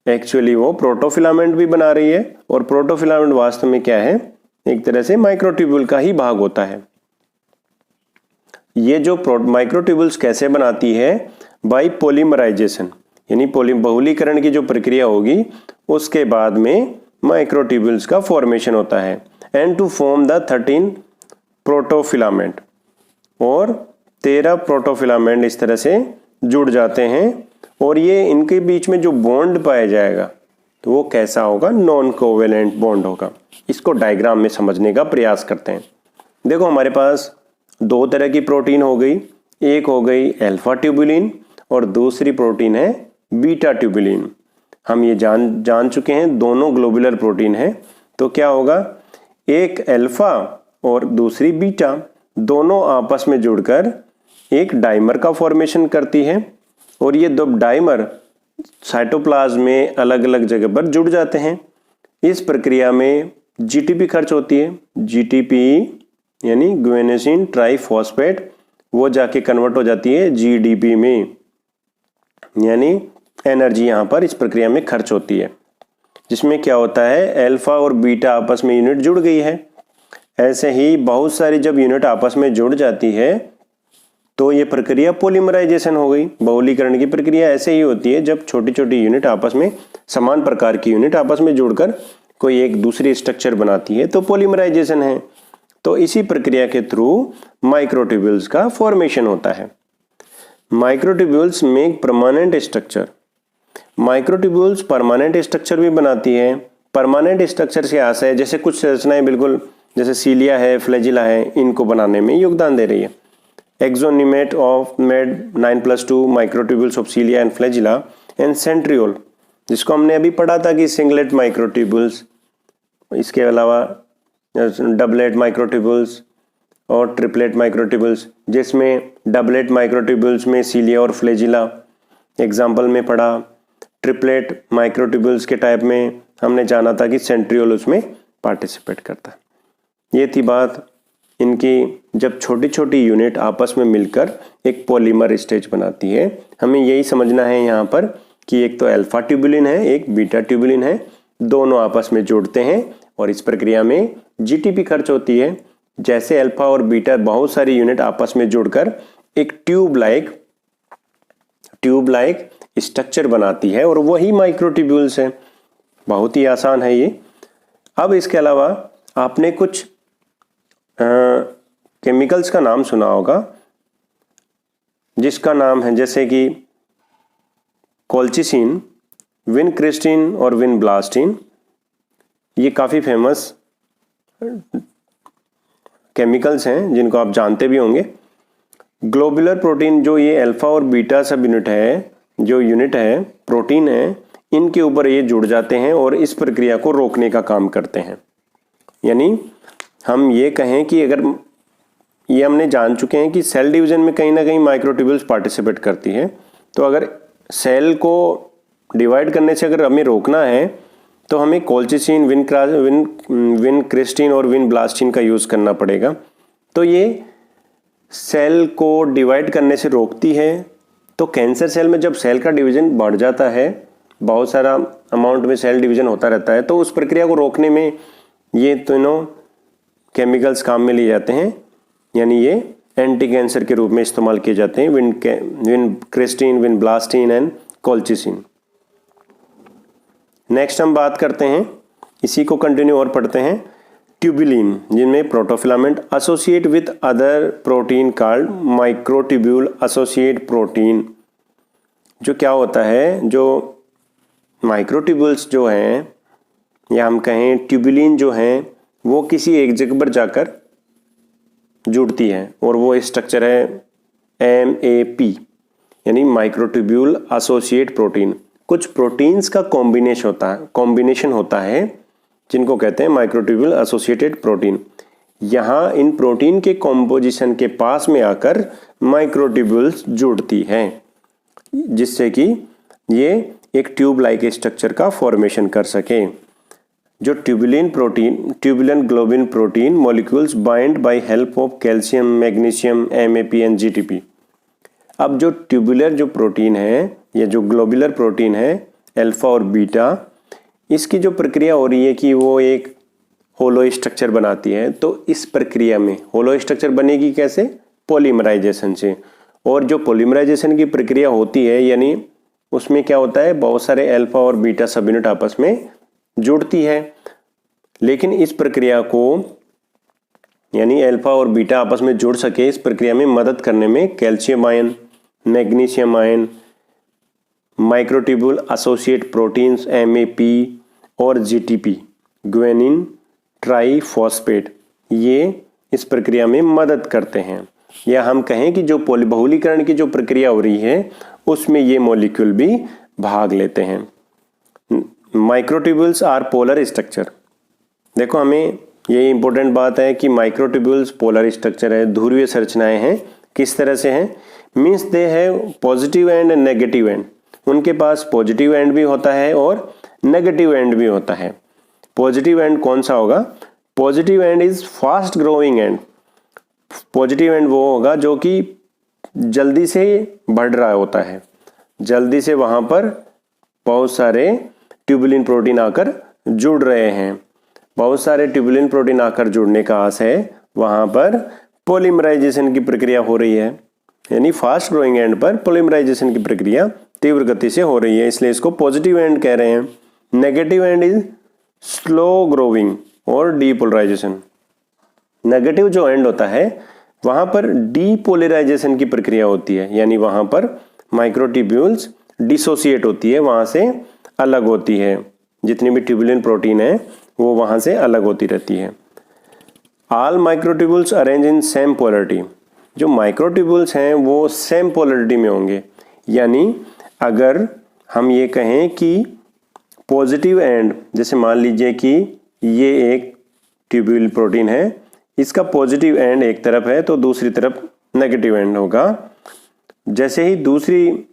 A: एक्चुअली वो प्रोटोफिलामेंट भी बना रही है, और प्रोटोफिलामेंट वास्तव में क्या है, एक तरह से माइक्रोट्यूब्यूल का ही भाग होता है। ये जो माइक्रोट्यूब्यूल्स कैसे बनाती है, बाय पॉलीमराइजेशन, यानी बहुलीकरण की जो प्रक्रिया होगी उसके बाद में माइक्रोट्यूब्यूल्स का फॉर्मेशन होता है, and to form the 13 protofilament. और 13 प्रोटोफिलामेंट इस तरह से जुड़ जाते हैं, और ये इनके बीच में जो बॉन्ड पाया जाएगा तो वो कैसा होगा, नॉन कोवेलेंट बॉन्ड होगा। इसको डायग्राम में समझने का प्रयास करते हैं। देखो हमारे पास 2 तरह की प्रोटीन हो गई, एक हो गई अल्फा ट्यूबुलिन और दूसरी प्रोटीन है बीटा ट्यूबुलिन। हम ये जान चुके हैं दोनों ग्लोबुलर प्रोटीन है। तो क्या होगा, एक अल्फा और दूसरी बीटा दोनों आपस में जुड़कर एक डाइमर का फॉर्मेशन करती है, और ये 2 डाइमर साइटोप्लाज्म में अलग अलग जगह पर जुड़ जाते हैं। इस प्रक्रिया में जीटीपी खर्च होती है। जीटीपी यानी ग्वेनेसिन ट्राइफॉस्फेट, वो जाके कन्वर्ट हो जाती है जीडीपी में, यानी एनर्जी यहाँ पर इस प्रक्रिया में खर्च होती है। जिसमें क्या होता है, अल्फा और बीटा आपस में यूनिट जुड़ गई है। ऐसे ही बहुत सारी जब यूनिट आपस में जुड़ जाती है तो ये प्रक्रिया पॉलीमराइजेशन हो गई। बहुलीकरण की प्रक्रिया ऐसे ही होती है, जब छोटी छोटी यूनिट आपस में, समान प्रकार की यूनिट आपस में जुड़कर कोई एक दूसरी स्ट्रक्चर बनाती है तो पॉलीमराइजेशन है। तो इसी प्रक्रिया के थ्रू माइक्रोट्यूब्यूल्स का फॉर्मेशन होता है। Microtubules make permanent structure. Microtubules permanent structure भी बनाती है। परमानेंट स्ट्रक्चर से आशय जैसे कुछ रचनाएं बिल्कुल जैसे सीलिया है, फ्लैजिला है, इनको बनाने में योगदान दे रही है। एक्सोनिमेट of made 9+2 microtubules of cilia and flagella and centriole, जिसको हमने अभी पढ़ा था कि सिंगलेट माइक्रोट्यूब्यूल्स, इसके अलावा डबलेट माइक्रोट्यूब्यूल्स और ट्रिपलेट माइक्रोट्यूब्यूल्स, जिसमें डबलेट माइक्रोट्यूब्यूल्स में सीलिया और फ्लैजिला एग्जाम्पल में पढ़ा। ट्रिपलेट माइक्रोट्यूब्यूल्स के टाइप में हमने जाना था कि सेंट्रियोल उसमें पार्टिसिपेट करता है। ये थी बात इनकी, जब छोटी छोटी यूनिट आपस में मिलकर एक पॉलीमर स्टेज बनाती है। हमें यही समझना है यहाँ पर कि एक तो अल्फा ट्यूबुलिन है, एक बीटा ट्यूबुलिन है, दोनों आपस में जुड़ते हैं और इस प्रक्रिया में जीटीपी खर्च होती है। जैसे अल्फा और बीटा बहुत सारी यूनिट आपस में जुड़कर एक ट्यूब लाइक स्ट्रक्चर बनाती है और वही माइक्रोट्यूब्यूल्स है। बहुत ही आसान है ये। अब इसके अलावा आपने कुछ केमिकल्स का नाम सुना होगा, जिसका नाम है जैसे कि कोल्चिसिन, विनक्रिस्टिन और विनब्लास्टिन। ये काफ़ी फेमस केमिकल्स हैं जिनको आप जानते भी होंगे। ग्लोबुलर प्रोटीन, जो ये अल्फा और बीटा सब यूनिट है, जो यूनिट है प्रोटीन है, इनके ऊपर ये जुड़ जाते हैं और इस प्रक्रिया को रोकने का काम करते हैं। यानी हम ये कहें कि अगर ये हमने जान चुके हैं कि सेल डिवीजन में कहीं ना कहीं माइक्रोट्यूब्यूल्स पार्टिसिपेट करती है, तो अगर सेल को डिवाइड करने से अगर हमें रोकना है तो हमें कोल्चिसिन, विनक्रिस्टिन और विनब्लास्टिन का यूज़ करना पड़ेगा। तो ये सेल को डिवाइड करने से रोकती है। तो कैंसर सेल में जब सेल का डिवीजन बढ़ जाता है, बहुत सारा अमाउंट में सेल डिवीजन होता रहता है, तो उस प्रक्रिया को रोकने में ये तीनों केमिकल्स काम में लिए जाते हैं। यानी ये एंटी कैंसर के रूप में इस्तेमाल किए जाते हैं, vincristine, vinblastine and colchicine. Next हम बात करते हैं, इसी को कंटिन्यू और पढ़ते हैं, ट्यूबुलिन, जिनमें protofilament associate with other protein called microtubule associate protein. जो क्या होता है, जो माइक्रोट्यूब्यूल्स जो हैं या हम कहें ट्यूबुलिन जो हैं, वो किसी एक जगह पर जाकर जुड़ती है और वो स्ट्रक्चर है MAP, यानी माइक्रोट्यूब्यूल एसोसिएट प्रोटीन। कुछ प्रोटीन्स का कॉम्बिनेशन होता है जिनको कहते हैं माइक्रोट्यूब्यूल एसोसिएटेड प्रोटीन। यहाँ इन प्रोटीन के कॉम्पोजिशन के पास में आकर माइक्रोट्यूब्यूल्स जुड़ती हैं, जिससे कि ये एक ट्यूब लाइक स्ट्रक्चर का फॉर्मेशन कर सके। जो tubulin globin protein molecules bind by help of calcium, magnesium, MAP and GTP। अब जो ट्यूबुलर जो प्रोटीन है या जो ग्लोबुलर प्रोटीन है अल्फा और बीटा, इसकी जो प्रक्रिया हो रही है कि वो एक होलो स्ट्रक्चर बनाती है। तो इस प्रक्रिया में होलो स्ट्रक्चर बनेगी कैसे? पॉलीमराइजेशन से। और जो पॉलीमराइजेशन की प्रक्रिया होती है, यानी उसमें क्या होता है, बहुत सारे अल्फा और बीटा सब यूनिट आपस में जुड़ती है। लेकिन इस प्रक्रिया को, यानी अल्फा और बीटा आपस में जुड़ सके, इस प्रक्रिया में मदद करने में calcium ion, magnesium ion, microtubule associate proteins MAP और GTP, ग्वेनिन ट्राइफॉस्फेट, ये इस प्रक्रिया में मदद करते हैं। या हम कहें कि जो बहुलीकरण की जो प्रक्रिया हो रही है उसमें ये मॉलिक्यूल भी भाग लेते हैं। Microtubules are polar structure. देखो, हमें ये इंपॉर्टेंट बात है कि माइक्रोट्यूब्यूल्स पोलर स्ट्रक्चर है, ध्रुवीय संरचनाएं हैं। किस तरह से हैं? मीन्स दे है पॉजिटिव एंड नेगेटिव एंड। उनके पास पॉजिटिव एंड भी होता है और नेगेटिव एंड भी होता है। पॉजिटिव एंड कौन सा होगा? Positive and is fast growing and. Positive and वो होगा जो कि जल्दी से बढ़ रहा होता है, जल्दी से वहां पर बहुत सारे ट्यूबुलिन प्रोटीन आकर जुड़ रहे हैं। बहुत सारे ट्यूबुलिन प्रोटीन आकर जुड़ने का आस है, वहां पर पॉलीमराइजेशन की प्रक्रिया हो रही है। यानी फास्ट ग्रोइंग एंड पर पॉलीमराइजेशन की प्रक्रिया तीव्र गति से हो रही है, इसलिए इसको पॉजिटिव एंड कह रहे हैं। Negative and is slow growing और डीपोलराइजेशन। नेगेटिव जो एंड होता है वहाँ पर डीपोलराइजेशन की प्रक्रिया होती है, यानी वहाँ पर माइक्रोट्यूब्यूल्स डिसोसिएट होती है, वहाँ से अलग होती है। जितनी भी ट्यूबुलिन प्रोटीन है वो वहाँ से अलग होती रहती है। All microtubules arrange in same polarity. जो माइक्रोट्यूब्यूल्स हैं वो सेम पोलरिटी में होंगे, यानी अगर हम ये कहें कि पॉजिटिव एंड, जैसे मान लीजिए कि ये एक ट्यूब्यूल प्रोटीन है, इसका पॉजिटिव एंड एक तरफ है तो दूसरी तरफ नेगेटिव एंड होगा। जैसे ही दूसरी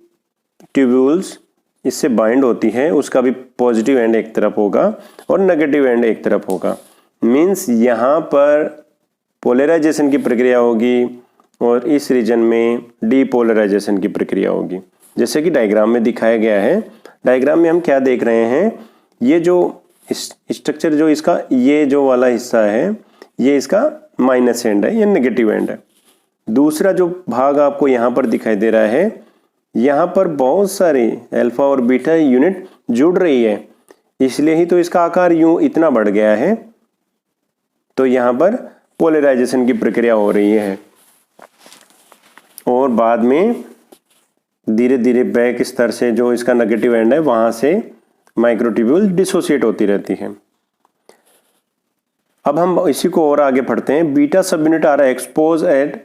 A: ट्यूब्यूल्स इससे बाइंड होती है उसका भी पॉजिटिव एंड एक तरफ होगा और नेगेटिव एंड एक तरफ होगा। मीन्स यहाँ पर पोलराइजेशन की प्रक्रिया होगी और इस रीजन में डीपोलराइजेशन की प्रक्रिया होगी, जैसे कि डायग्राम में दिखाया गया है। डायग्राम में हम क्या देख रहे हैं, ये जो स्ट्रक्चर जो इसका ये जो वाला हिस्सा है ये इसका माइनस एंड है, ये नेगेटिव एंड है। दूसरा जो भाग आपको यहाँ पर दिखाई दे रहा है, यहाँ पर बहुत सारी अल्फा और बीटा यूनिट जुड़ रही है, इसलिए ही तो इसका आकार यूं इतना बढ़ गया है। तो यहाँ पर पोलराइजेशन की प्रक्रिया हो रही है और बाद में धीरे धीरे बैक स्तर से जो इसका नेगेटिव एंड है वहां से माइक्रोट्यूब्यूल डिसोसिएट होती रहती है। अब हम इसी को और आगे पढ़ते हैं। Beta subunit are expose at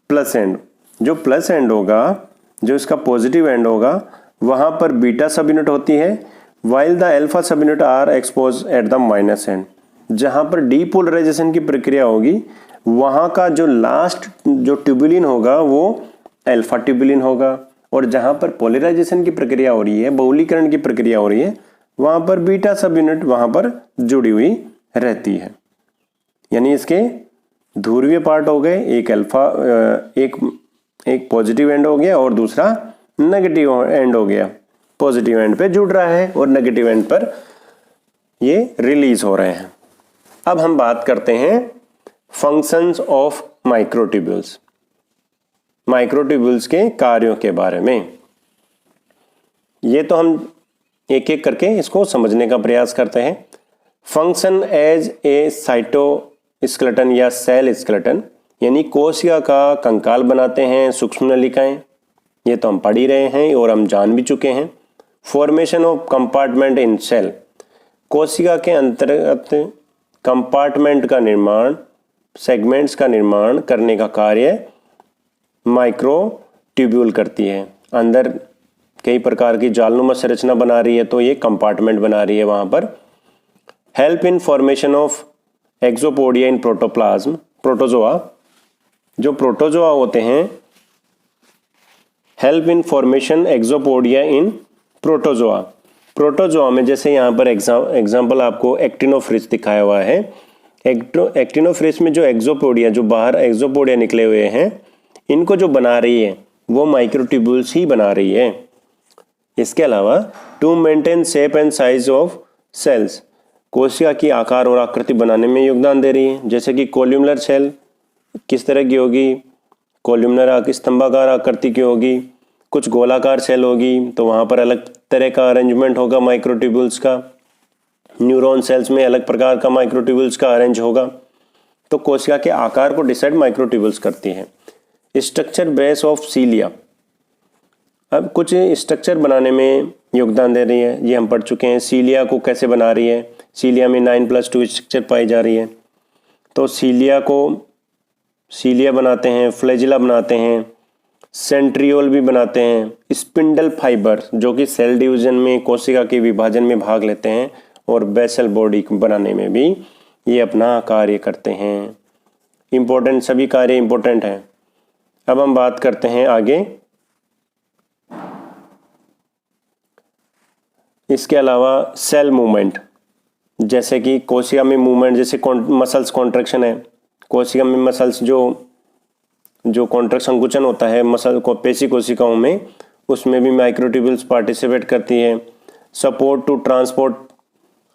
A: plus end. जो प्लस एंड होगा, जो इसका पॉजिटिव एंड होगा, वहां पर बीटा सब यूनिट होती है, while the alpha subunit are expose at the minus end. जहां पर डीपोलराइजेशन की प्रक्रिया होगी वहां का जो लास्ट जो ट्यूबुलिन होगा वो अल्फा ट्यूबुलिन होगा, और जहां पर पोलराइजेशन की प्रक्रिया हो रही है, बहुलीकरण की प्रक्रिया हो रही है, वहां पर बीटा सब यूनिट वहां पर जुड़ी हुई रहती है। यानी इसके ध्रुवीय पार्ट हो गए, एक अल्फा एक पॉजिटिव एंड हो गया और दूसरा नेगेटिव एंड हो गया। पॉजिटिव एंड पे जुड़ रहा है और नेगेटिव एंड पर ये रिलीज हो रहे हैं। अब हम बात करते हैं फंक्शंस ऑफ माइक्रोट्यूब्यूल्स, माइक्रोट्यूब्यूल्स के कार्यों के बारे में। ये तो हम एक एक करके इसको समझने का प्रयास करते हैं। फंक्शन एज ए साइटोस्केलेटन या सेल स्केलेटन, यानी कोशिका का कंकाल बनाते हैं सूक्ष्म नलिकाएं, ये तो हम पढ़ ही रहे हैं और हम जान भी चुके हैं। Formation of compartment in cell, कोशिका के अंतर्गत कंपार्टमेंट का निर्माण, सेगमेंट्स का निर्माण करने का कार्य माइक्रोट्यूब्यूल करती है। अंदर कई प्रकार की जालनुमा संरचना बना रही है तो ये कंपार्टमेंट बना रही है वहां पर। Help in formation of axopodia in protoplasm, protozoa, जो प्रोटोजोआ होते हैं, help in formation axopodia in protozoa. Protozoa में जैसे यहाँ पर एग्जाम्पल आपको एक्टिनोफ्रिस दिखाया हुआ है। एक्टिनोफ्रिस में जो एक्सोपोडिया, जो बाहर एक्सोपोडिया निकले हुए हैं, इनको जो बना रही है वो माइक्रोट्यूब्यूल्स ही बना रही है। इसके अलावा to maintain shape and size of cells, कोशिका की आकार और आकृति बनाने में योगदान दे रही है। जैसे कि कोल्यूमलर सेल किस तरह की होगी, कोल्यूमनर स्तंभाकार आकृति की होगी, कुछ गोलाकार सेल होगी तो वहाँ पर अलग तरह का अरेंजमेंट होगा माइक्रोट्यूब्यूल्स का। न्यूरॉन सेल्स में अलग प्रकार का माइक्रोट्यूब्यूल्स का अरेंज होगा। तो कोशिका के आकार को डिसाइड माइक्रोट्यूब्यूल्स करती है। स्ट्रक्चर बेस ऑफ सीलिया, अब कुछ स्ट्रक्चर बनाने में योगदान दे रही है, ये हम पढ़ चुके हैं। सीलिया को कैसे बना रही है, सीलिया में 9+2 स्ट्रक्चर पाई जा रही है। तो सीलिया बनाते हैं, फ्लैजिला बनाते हैं, सेंट्रियोल भी बनाते हैं, स्पिंडल फाइबर जो कि सेल डिवीजन में, कोशिका के विभाजन में भाग लेते हैं, और बेसल बॉडी बनाने में भी ये अपना कार्य करते हैं। इम्पोर्टेंट, सभी कार्य इम्पोर्टेंट हैं। अब हम बात करते हैं आगे। इसके अलावा सेल मूवमेंट, जैसे कि कोशिका में मूवमेंट, जैसे मसल्स कॉन्ट्रैक्शन है, कोशिका में मसल्स जो कॉन्ट्रैक्शन संकुचन होता है मसल को पेशी कोशिकाओं में, उसमें भी माइक्रोट्यूब्यूल्स पार्टिसिपेट करती है। Support to transport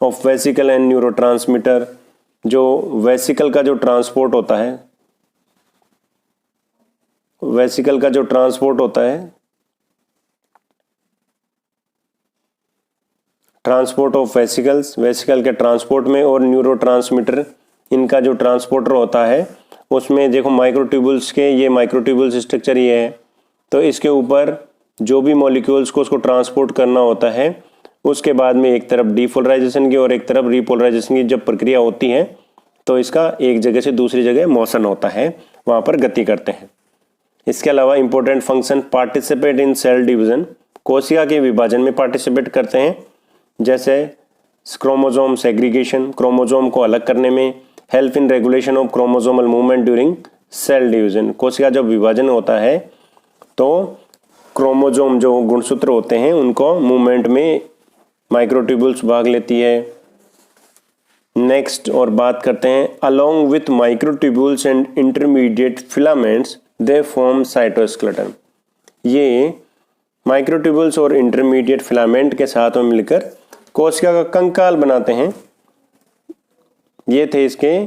A: of vesicle and neurotransmitter, जो वेसिकल का जो ट्रांसपोर्ट होता है, वेसिकल का जो ट्रांसपोर्ट होता है, ट्रांसपोर्ट ऑफ वेसिकल्स, वेसिकल के ट्रांसपोर्ट में, और न्यूरोट्रांसमीटर, इनका जो ट्रांसपोर्टर होता है उसमें देखो माइक्रोट्यूबुल्स के ये माइक्रोट्यूबुल्स स्ट्रक्चर ये है, तो इसके ऊपर जो भी मॉलिक्यूल्स को उसको ट्रांसपोर्ट करना होता है, उसके बाद में एक तरफ डीपोलराइजेशन की और एक तरफ रीपोलराइजेशन की जब प्रक्रिया होती है तो इसका एक जगह से दूसरी जगह मोशन होता है, वहाँ पर गति करते हैं। इसके अलावा important function participate in cell division, कोशिका के विभाजन में पार्टिसिपेट करते हैं, जैसे क्रोमोसोम सेग्रीगेशन, क्रोमोसोम को अलग करने में, help in regulation of chromosomal movement during cell division. कोशिका जब विभाजन होता है तो क्रोमोसोम जो गुणसूत्र होते हैं उनको मूवमेंट में माइक्रोट्यूबुल्स भाग लेती है। नेक्स्ट और बात करते हैं, along with microtubules and intermediate filaments they form cytoskeleton. ये माइक्रोट्यूबुल्स और इंटरमीडिएट फिलामेंट के साथ में मिलकर कोशिका का कंकाल बनाते हैं। ये थे इसके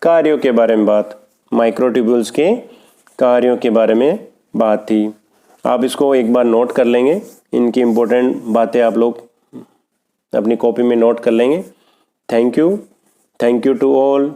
A: कार्यों के बारे में बात, माइक्रोट्यूबुल्स के कार्यों के बारे में बात थी। आप इसको एक बार नोट कर लेंगे, इनकी इम्पोर्टेंट बातें आप लोग अपनी कॉपी में नोट कर लेंगे। Thank you to all.